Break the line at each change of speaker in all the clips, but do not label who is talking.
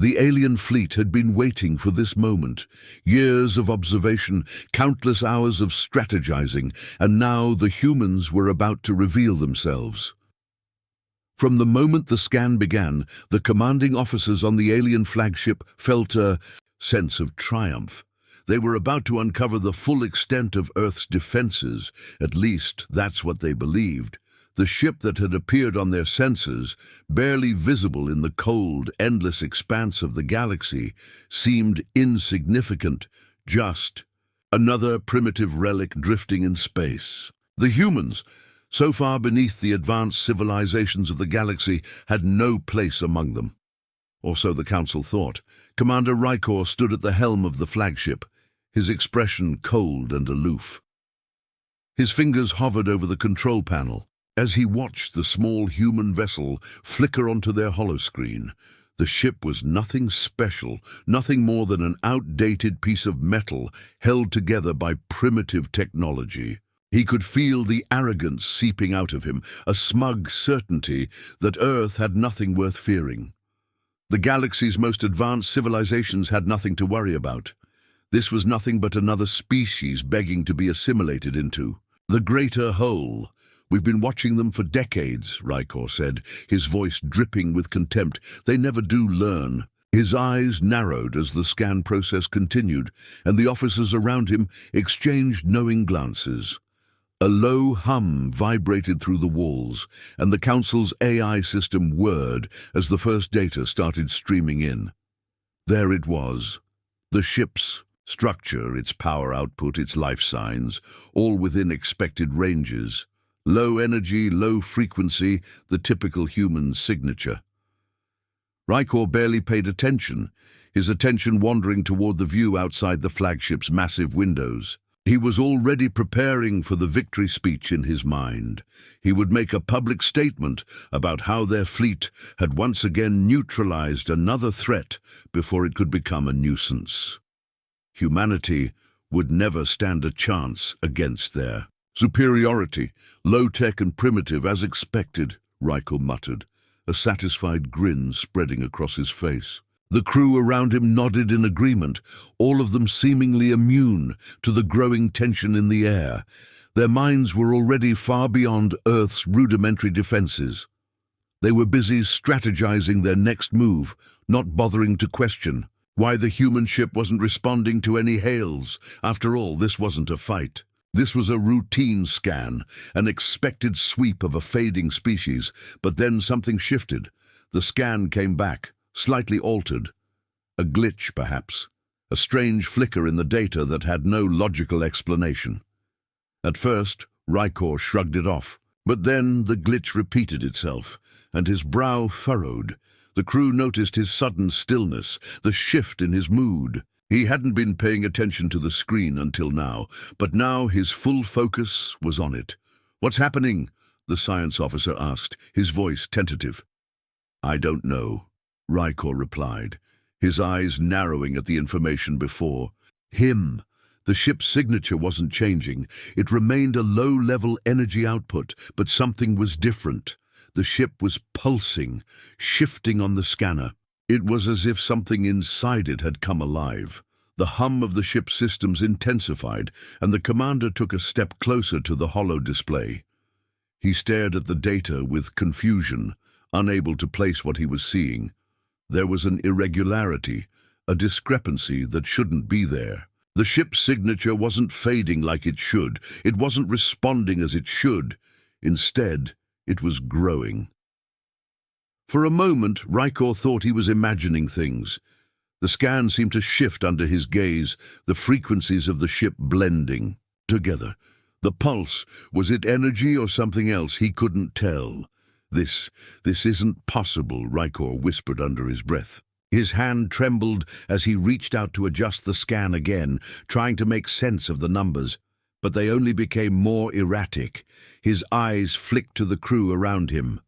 The alien fleet had been waiting for this moment. Years of observation, countless hours of strategizing, and now the humans were about to reveal themselves. From the moment the scan began, the commanding officers on the alien flagship felt a sense of triumph. They were about to uncover the full extent of Earth's defenses. At least, that's what they believed. The ship that had appeared on their sensors, barely visible in the cold, endless expanse of the galaxy, seemed insignificant, just another primitive relic drifting in space. The humans, so far beneath the advanced civilizations of the galaxy, had no place among them. Or so the Council thought. Commander Rykor stood at the helm of the flagship, his expression cold and aloof. His fingers hovered over the control panel. As he watched the small human vessel flicker onto their holoscreen, the ship was nothing special, nothing more than an outdated piece of metal held together by primitive technology. He could feel the arrogance seeping out of him, a smug certainty that Earth had nothing worth fearing. The galaxy's most advanced civilizations had nothing to worry about. This was nothing but another species begging to be assimilated into the greater whole. "We've been watching them for decades," Rykor said, his voice dripping with contempt. "They never do learn." His eyes narrowed as the scan process continued, and the officers around him exchanged knowing glances. A low hum vibrated through the walls, and the Council's AI system whirred as the first data started streaming in. There it was, the ship's structure, its power output, its life signs, all within expected ranges. Low energy, low frequency, the typical human signature. Rykor barely paid attention, his attention wandering toward the view outside the flagship's massive windows. He was already preparing for the victory speech in his mind. He would make a public statement about how their fleet had once again neutralized another threat before it could become a nuisance. Humanity would never stand a chance against their superiority, low-tech and primitive as expected, Rykor muttered, a satisfied grin spreading across his face. The crew around him nodded in agreement, all of them seemingly immune to the growing tension in the air. Their minds were already far beyond Earth's rudimentary defenses. They were busy strategizing their next move, not bothering to question why the human ship wasn't responding to any hails. After all, this wasn't a fight. This was a routine scan, an expected sweep of a fading species, but then something shifted. The scan came back, slightly altered. A glitch, perhaps. A strange flicker in the data that had no logical explanation. At first, Rykor shrugged it off, but then the glitch repeated itself, and his brow furrowed. The crew noticed his sudden stillness, the shift in his mood. He hadn't been paying attention to the screen until now, but now his full focus was on it. "What's happening?" the science officer asked, his voice tentative. "I don't know," Rykor replied, his eyes narrowing at the information before him. The ship's signature wasn't changing. It remained a low-level energy output, but something was different. The ship was pulsing, shifting on the scanner. It was as if something inside it had come alive. The hum of the ship's systems intensified, and the commander took a step closer to the holo display. He stared at the data with confusion, unable to place what he was seeing. There was an irregularity, a discrepancy that shouldn't be there. The ship's signature wasn't fading like it should. It wasn't responding as it should. Instead, it was growing. For a moment, Rykor thought he was imagining things. The scan seemed to shift under his gaze, the frequencies of the ship blending together. The pulse, was it energy or something else? He couldn't tell. This isn't possible," Rykor whispered under his breath. His hand trembled as he reached out to adjust the scan again, trying to make sense of the numbers. But they only became more erratic. His eyes flicked to the crew around him.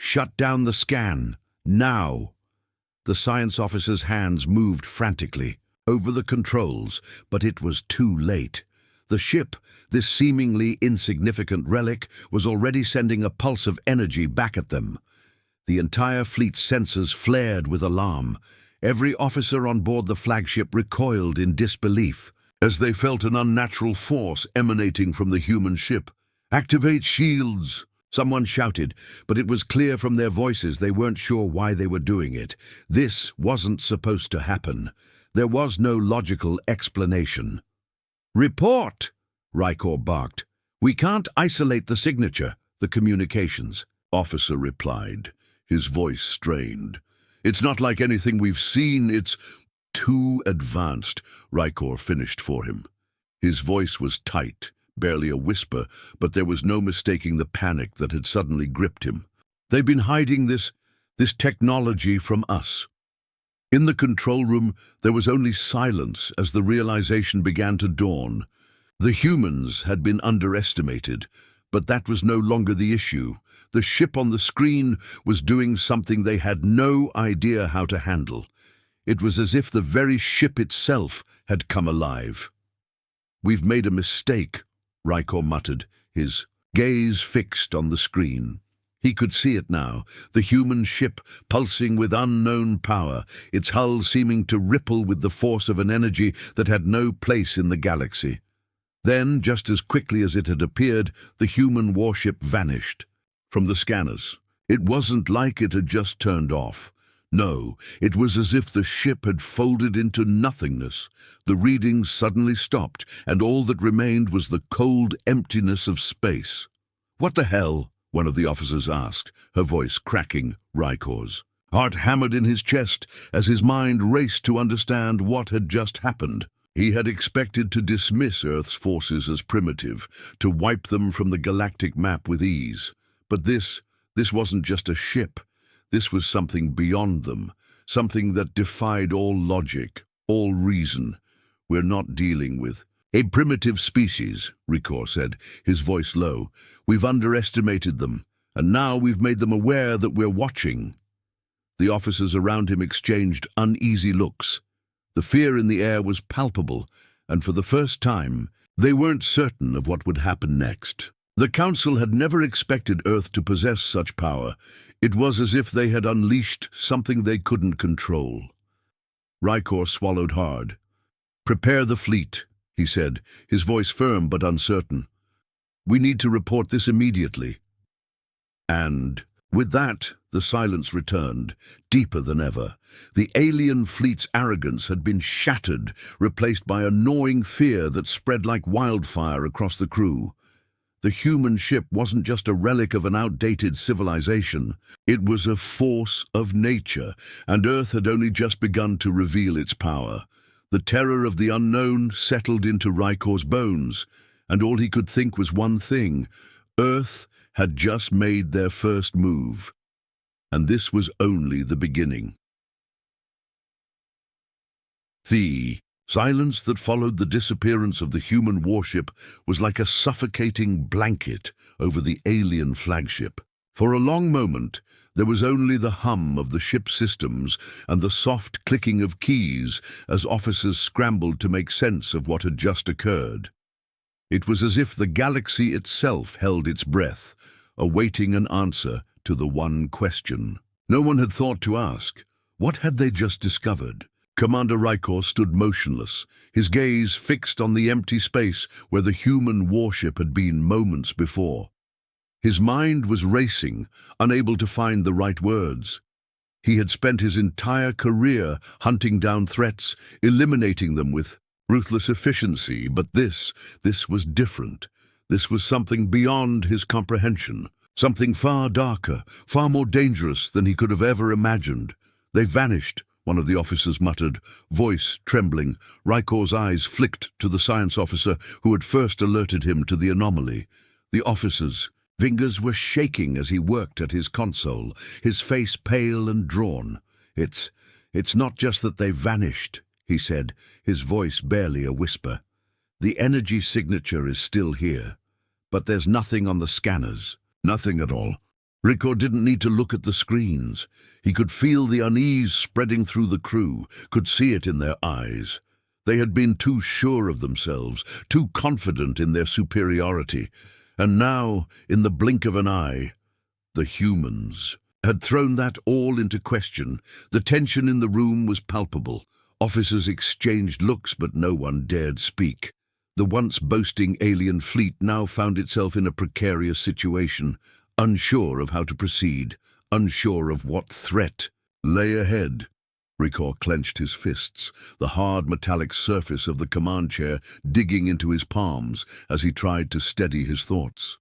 "Shut down the scan, now!" The science officer's hands moved frantically over the controls, but it was too late. The ship, this seemingly insignificant relic, was already sending a pulse of energy back at them. The entire fleet's sensors flared with alarm. Every officer on board the flagship recoiled in disbelief as they felt an unnatural force emanating from the human ship. "Activate shields!" someone shouted, but it was clear from their voices they weren't sure why they were doing it. This wasn't supposed to happen. There was no logical explanation. "Report!" Rykor barked. "We can't isolate the signature." The communications officer replied, his voice strained. "It's not like anything we've seen. It's too advanced," Rykor finished for him. His voice was tight, barely a whisper, but there was no mistaking the panic that had suddenly gripped him. "They've been hiding this technology from us." In the control room, there was only silence as the realization began to dawn. The humans had been underestimated, but that was no longer the issue. The ship on the screen was doing something they had no idea how to handle. It was as if the very ship itself had come alive. "We've made a mistake," Rykor muttered, his gaze fixed on the screen. He could see it now, the human ship pulsing with unknown power, its hull seeming to ripple with the force of an energy that had no place in the galaxy. Then, just as quickly as it had appeared, the human warship vanished from the scanners. It wasn't like it had just turned off. No, it was as if the ship had folded into nothingness. The readings suddenly stopped, and all that remained was the cold emptiness of space. "What the hell?" one of the officers asked, her voice cracking Rykor's. Heart hammered in his chest as his mind raced to understand what had just happened. He had expected to dismiss Earth's forces as primitive, to wipe them from the galactic map with ease. But this wasn't just a ship. This was something beyond them, something that defied all logic, all reason. "We're not dealing with a primitive species," Rykor said, his voice low. "We've underestimated them, and now we've made them aware that we're watching." The officers around him exchanged uneasy looks. The fear in the air was palpable, and for the first time, they weren't certain of what would happen next. The Council had never expected Earth to possess such power. It was as if they had unleashed something they couldn't control. Rykor swallowed hard. "Prepare the fleet," he said, his voice firm but uncertain. "We need to report this immediately." And with that, the silence returned, deeper than ever. The alien fleet's arrogance had been shattered, replaced by a gnawing fear that spread like wildfire across the crew. The human ship wasn't just a relic of an outdated civilization. It was a force of nature, and Earth had only just begun to reveal its power. The terror of the unknown settled into Rykor's bones, and all he could think was one thing: Earth had just made their first move. And this was only the beginning. The silence that followed the disappearance of the human warship was like a suffocating blanket over the alien flagship. For a long moment, there was only the hum of the ship's systems and the soft clicking of keys as officers scrambled to make sense of what had just occurred. It was as if the galaxy itself held its breath, awaiting an answer to the one question no one had thought to ask. What had they just discovered? Commander Rykor stood motionless, his gaze fixed on the empty space where the human warship had been moments before. His mind was racing, unable to find the right words. He had spent his entire career hunting down threats, eliminating them with ruthless efficiency, but this was different. This was something beyond his comprehension, something far darker, far more dangerous than he could have ever imagined. "They vanished," one of the officers muttered, voice trembling. Rykor's eyes flicked to the science officer who had first alerted him to the anomaly. The officer's fingers were shaking as he worked at his console, his face pale and drawn. It's not just that they vanished," he said, his voice barely a whisper. "The energy signature is still here, but there's nothing on the scanners. Nothing at all." Rykor didn't need to look at the screens. He could feel the unease spreading through the crew, could see it in their eyes. They had been too sure of themselves, too confident in their superiority. And now, in the blink of an eye, the humans had thrown that all into question. The tension in the room was palpable. Officers exchanged looks, but no one dared speak. The once boasting alien fleet now found itself in a precarious situation, unsure of how to proceed, unsure of what threat lay ahead. Rykor clenched his fists, the hard metallic surface of the command chair digging into his palms as he tried to steady his thoughts.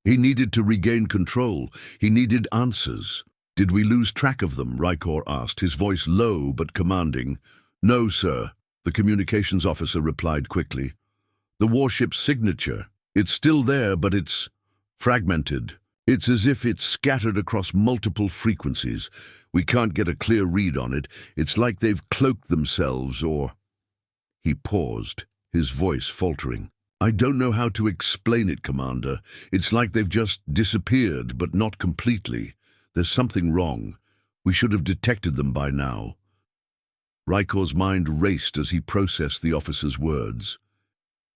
He needed to regain control. He needed answers. "Did we lose track of them?" Rykor asked, his voice low but commanding. "No, sir," the communications officer replied quickly. "The warship's signature. It's still there, but it's fragmented. It's as if it's scattered across multiple frequencies. We can't get a clear read on it. It's like they've cloaked themselves, or—" He paused, his voice faltering. "I don't know how to explain it, Commander. It's like they've just disappeared, but not completely. There's something wrong. We should have detected them by now." Rykor's mind raced as he processed the officer's words.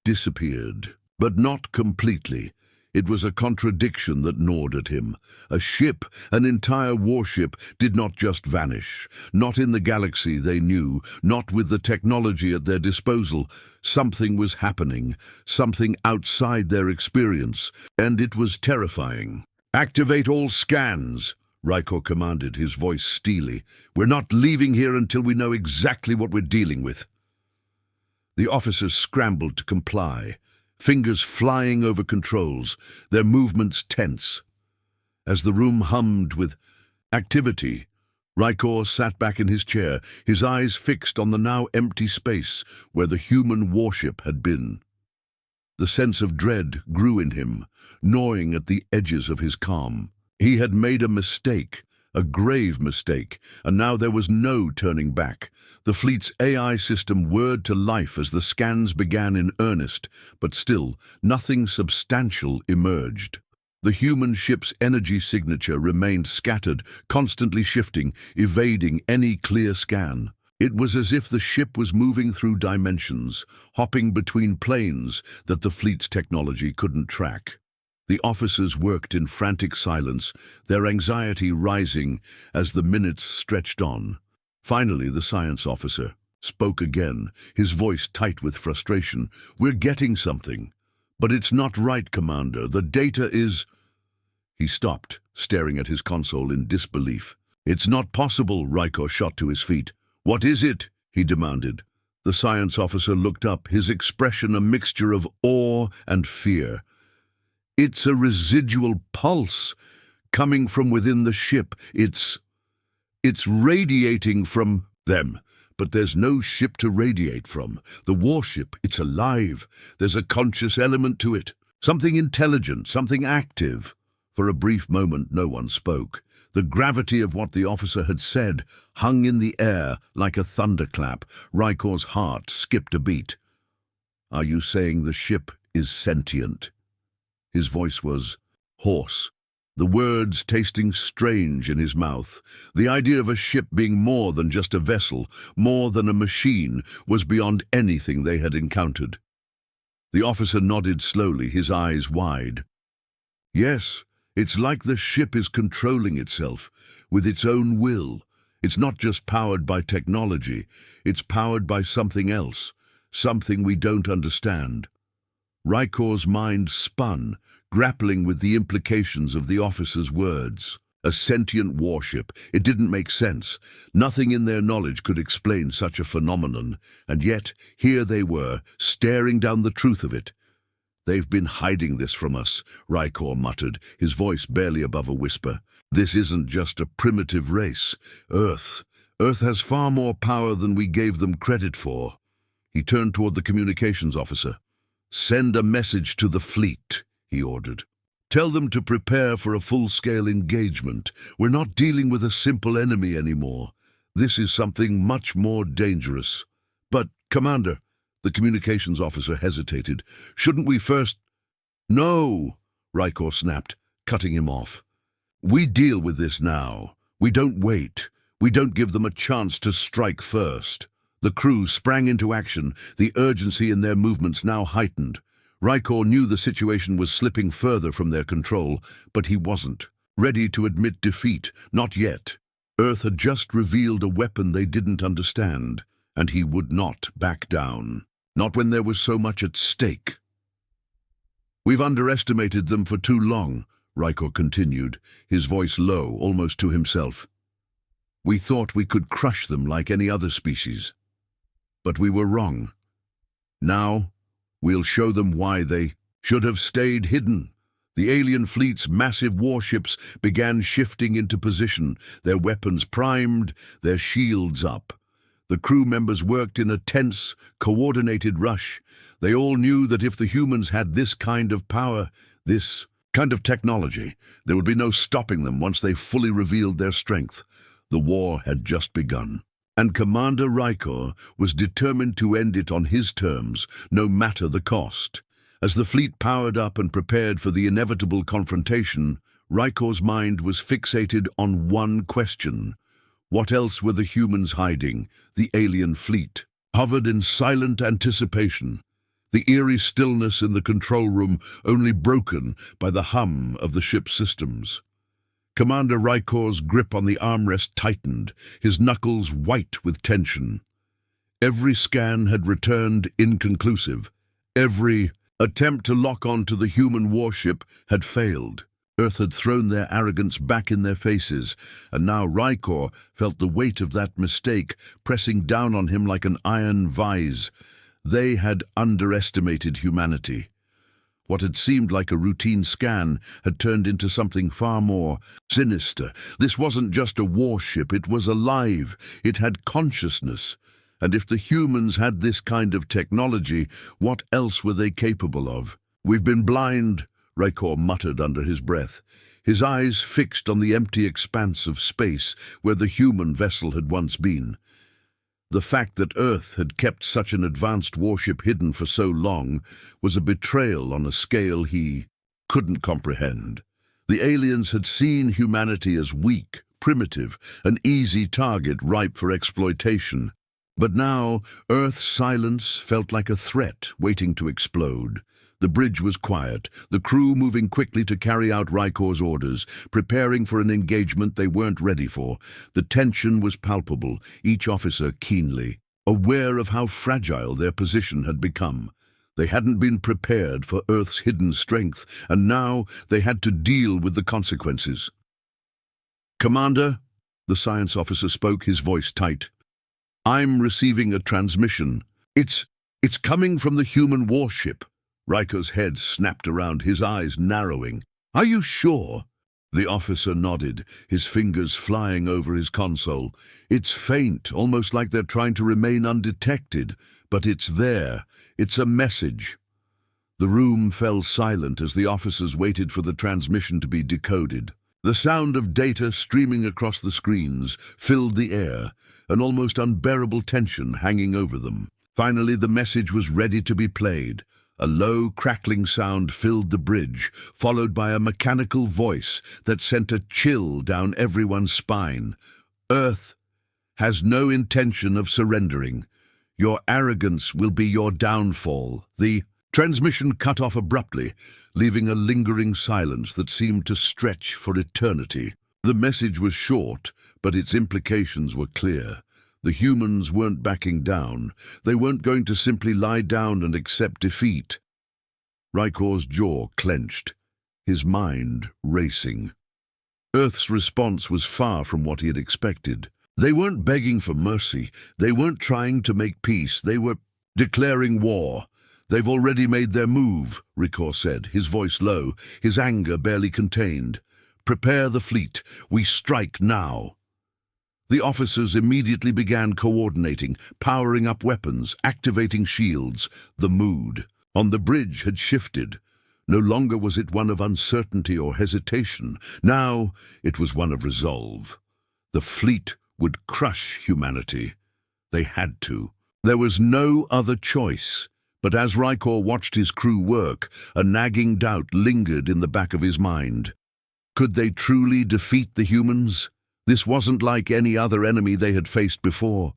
Disappeared, but not completely. It was a contradiction that gnawed at him. A ship, an entire warship, did not just vanish. Not in the galaxy they knew, not with the technology at their disposal. Something was happening, something outside their experience, and it was terrifying. "Activate all scans," Rykor commanded, his voice steely. "We're not leaving here until we know exactly what we're dealing with." The officers scrambled to comply, fingers flying over controls, their movements tense. As the room hummed with activity, Rykor sat back in his chair, his eyes fixed on the now empty space where the human warship had been. The sense of dread grew in him, gnawing at the edges of his calm. He had made a mistake, a grave mistake, and now there was no turning back. The fleet's AI system whirred to life as the scans began in earnest, but still, nothing substantial emerged. The human ship's energy signature remained scattered, constantly shifting, evading any clear scan. It was as if the ship was moving through dimensions, hopping between planes that the fleet's technology couldn't track. The officers worked in frantic silence, their anxiety rising as the minutes stretched on. Finally, the science officer spoke again, his voice tight with frustration. "We're getting something. But it's not right, Commander. The data is—" He stopped, staring at his console in disbelief. "It's not possible," Rykor shot to his feet. "What is it?" he demanded. The science officer looked up, his expression a mixture of awe and fear. "It's a residual pulse coming from within the ship. It's radiating from them. But there's no ship to radiate from. The warship, it's alive. There's a conscious element to it. Something intelligent, something active." For a brief moment, no one spoke. The gravity of what the officer had said hung in the air like a thunderclap. Rykor's heart skipped a beat. "Are you saying the ship is sentient?" His voice was hoarse, the words tasting strange in his mouth. The idea of a ship being more than just a vessel, more than a machine, was beyond anything they had encountered. The officer nodded slowly, his eyes wide. "Yes, it's like the ship is controlling itself, with its own will. It's not just powered by technology, it's powered by something else, something we don't understand." Rykor's mind spun, grappling with the implications of the officer's words. A sentient warship. It didn't make sense. Nothing in their knowledge could explain such a phenomenon, and yet here they were, staring down the truth of it. "They've been hiding this from us," Rykor muttered, his voice barely above a whisper. "This isn't just a primitive race. Earth has far more power than we gave them credit for." He turned toward the communications officer. "Send a message to the fleet," he ordered. "Tell them to prepare for a full-scale engagement. We're not dealing with a simple enemy anymore. This is something much more dangerous." "But, Commander," the communications officer hesitated, "shouldn't we first—" "No," Rykor snapped, cutting him off. "We deal with this now. We don't wait. We don't give them a chance to strike first." The crew sprang into action, the urgency in their movements now heightened. Rykor knew the situation was slipping further from their control, but he wasn't. ready to admit defeat. Not yet. Earth had just revealed a weapon they didn't understand, and he would not back down. Not when there was so much at stake. "We've underestimated them for too long," Rykor continued, his voice low, almost to himself. "We thought we could crush them like any other species. But we were wrong. Now, we'll show them why they should have stayed hidden." The alien fleet's massive warships began shifting into position, their weapons primed, their shields up. The crew members worked in a tense, coordinated rush. They all knew that if the humans had this kind of power, this kind of technology, there would be no stopping them once they fully revealed their strength. The war had just begun, and Commander Rykor was determined to end it on his terms, no matter the cost. As the fleet powered up and prepared for the inevitable confrontation, Rykor's mind was fixated on one question. What else were the humans hiding? The alien fleet hovered in silent anticipation, the eerie stillness in the control room only broken by the hum of the ship's systems. Commander Rykor's grip on the armrest tightened, his knuckles white with tension. Every scan had returned inconclusive. Every attempt to lock on to the human warship had failed. Earth had thrown their arrogance back in their faces, and now Rykor felt the weight of that mistake pressing down on him like an iron vise. They had underestimated humanity. What had seemed like a routine scan had turned into something far more sinister. This wasn't just a warship, it was alive. It had consciousness. And if the humans had this kind of technology, what else were they capable of? "We've been blind," Rykor muttered under his breath, his eyes fixed on the empty expanse of space where the human vessel had once been. The fact that Earth had kept such an advanced warship hidden for so long was a betrayal on a scale he couldn't comprehend. The aliens had seen humanity as weak, primitive, an easy target ripe for exploitation. But now, Earth's silence felt like a threat waiting to explode. The bridge was quiet, the crew moving quickly to carry out Rykor's orders, preparing for an engagement they weren't ready for. The tension was palpable, each officer keenly aware of how fragile their position had become. They hadn't been prepared for Earth's hidden strength, and now they had to deal with the consequences. "Commander," the science officer spoke, his voice tight. "I'm receiving a transmission. It's coming from the human warship." Rykor's head snapped around, his eyes narrowing. "Are you sure?" The officer nodded, his fingers flying over his console. "It's faint, almost like they're trying to remain undetected, but it's there. It's a message." The room fell silent as the officers waited for the transmission to be decoded. The sound of data streaming across the screens filled the air, an almost unbearable tension hanging over them. Finally, the message was ready to be played. A low, crackling sound filled the bridge, followed by a mechanical voice that sent a chill down everyone's spine. "Earth has no intention of surrendering. Your arrogance will be your downfall." The transmission cut off abruptly, leaving a lingering silence that seemed to stretch for eternity. The message was short, but its implications were clear. The humans weren't backing down. They weren't going to simply lie down and accept defeat. Rykor's jaw clenched, his mind racing. Earth's response was far from what he had expected. They weren't begging for mercy. They weren't trying to make peace. They were declaring war. "They've already made their move," Rykor said, his voice low, his anger barely contained. "Prepare the fleet. We strike now." The officers immediately began coordinating, powering up weapons, activating shields. The mood on the bridge had shifted. No longer was it one of uncertainty or hesitation. Now it was one of resolve. The fleet would crush humanity. They had to. There was no other choice. But as Rykor watched his crew work, a nagging doubt lingered in the back of his mind. Could they truly defeat the humans? This wasn't like any other enemy they had faced before.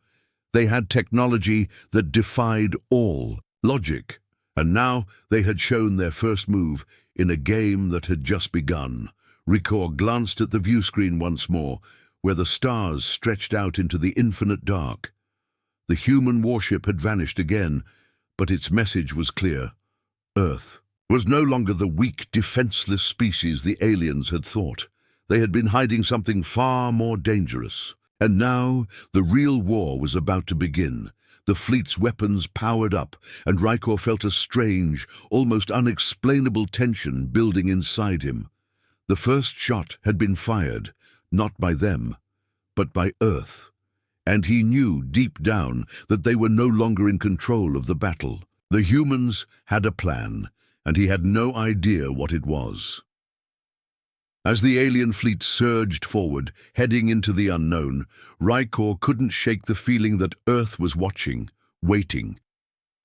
They had technology that defied all logic, and now they had shown their first move in a game that had just begun. Rykor glanced at the view screen once more, where the stars stretched out into the infinite dark. The human warship had vanished again, but its message was clear. Earth was no longer the weak, defenseless species the aliens had thought. They had been hiding something far more dangerous. And now the real war was about to begin. The fleet's weapons powered up, and Rykor felt a strange, almost unexplainable tension building inside him. The first shot had been fired, not by them, but by Earth. And he knew deep down that they were no longer in control of the battle. The humans had a plan, and he had no idea what it was. As the alien fleet surged forward, heading into the unknown, Rykor couldn't shake the feeling that Earth was watching, waiting.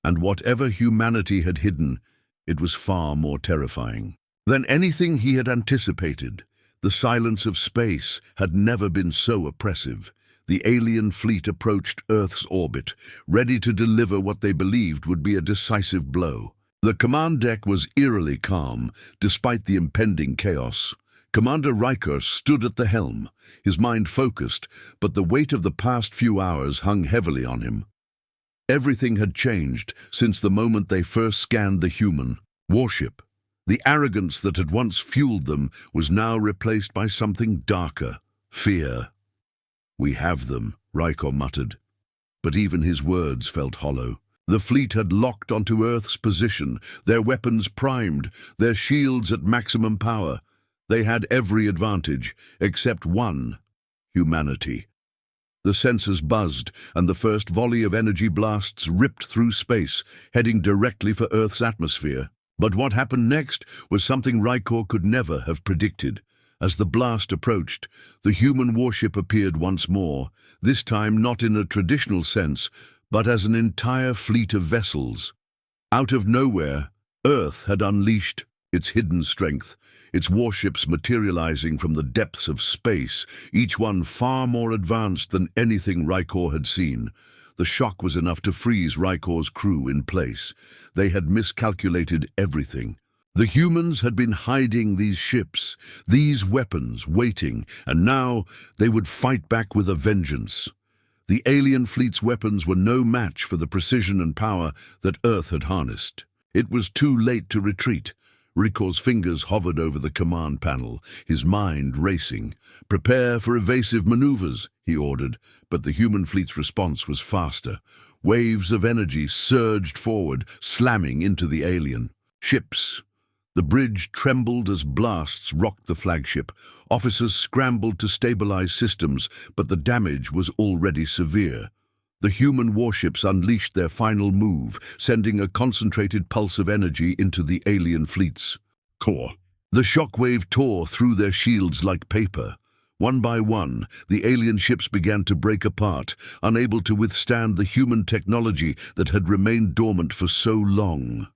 And whatever humanity had hidden, it was far more terrifying than anything he had anticipated. The silence of space had never been so oppressive. The alien fleet approached Earth's orbit, ready to deliver what they believed would be a decisive blow. The command deck was eerily calm, despite the impending chaos. Commander Rykor stood at the helm, his mind focused, but the weight of the past few hours hung heavily on him. Everything had changed since the moment they first scanned the human warship. The arrogance that had once fueled them was now replaced by something darker, fear. "We have them," Rykor muttered. But even his words felt hollow. The fleet had locked onto Earth's position, their weapons primed, their shields at maximum power. They had every advantage, except one: humanity. The sensors buzzed, and the first volley of energy blasts ripped through space, heading directly for Earth's atmosphere. But what happened next was something Rykor could never have predicted. As the blast approached, the human warship appeared once more, this time not in a traditional sense, but as an entire fleet of vessels. Out of nowhere, Earth had unleashed its hidden strength, its warships materializing from the depths of space, each one far more advanced than anything Rykor had seen. The shock was enough to freeze Rykor's crew in place. They had miscalculated everything. The humans had been hiding these ships, these weapons, waiting, and now they would fight back with a vengeance. The alien fleet's weapons were no match for the precision and power that Earth had harnessed. It was too late to retreat. Rykor's fingers hovered over the command panel, his mind racing. "Prepare for evasive maneuvers," he ordered, but the human fleet's response was faster. Waves of energy surged forward, slamming into the alien ships. The bridge trembled as blasts rocked the flagship. Officers scrambled to stabilize systems, but the damage was already severe. The human warships unleashed their final move, sending a concentrated pulse of energy into the alien fleet's core. The shockwave tore through their shields like paper. One by one, the alien ships began to break apart, unable to withstand the human technology that had remained dormant for so long.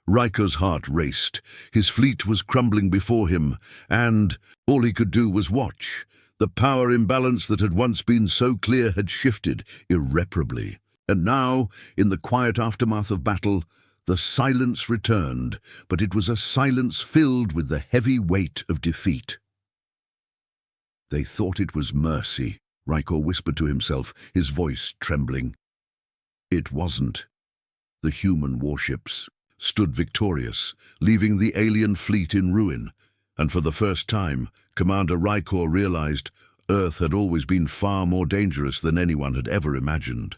Rykor's heart raced. His fleet was crumbling before him, and all he could do was watch. The power imbalance that had once been so clear had shifted irreparably. And now, in the quiet aftermath of battle, the silence returned, but it was a silence filled with the heavy weight of defeat. They thought it was mercy, Rykor whispered to himself, his voice trembling. It wasn't. The human warships stood victorious, leaving the alien fleet in ruin. And for the first time, Commander Rykor realized Earth had always been far more dangerous than anyone had ever imagined.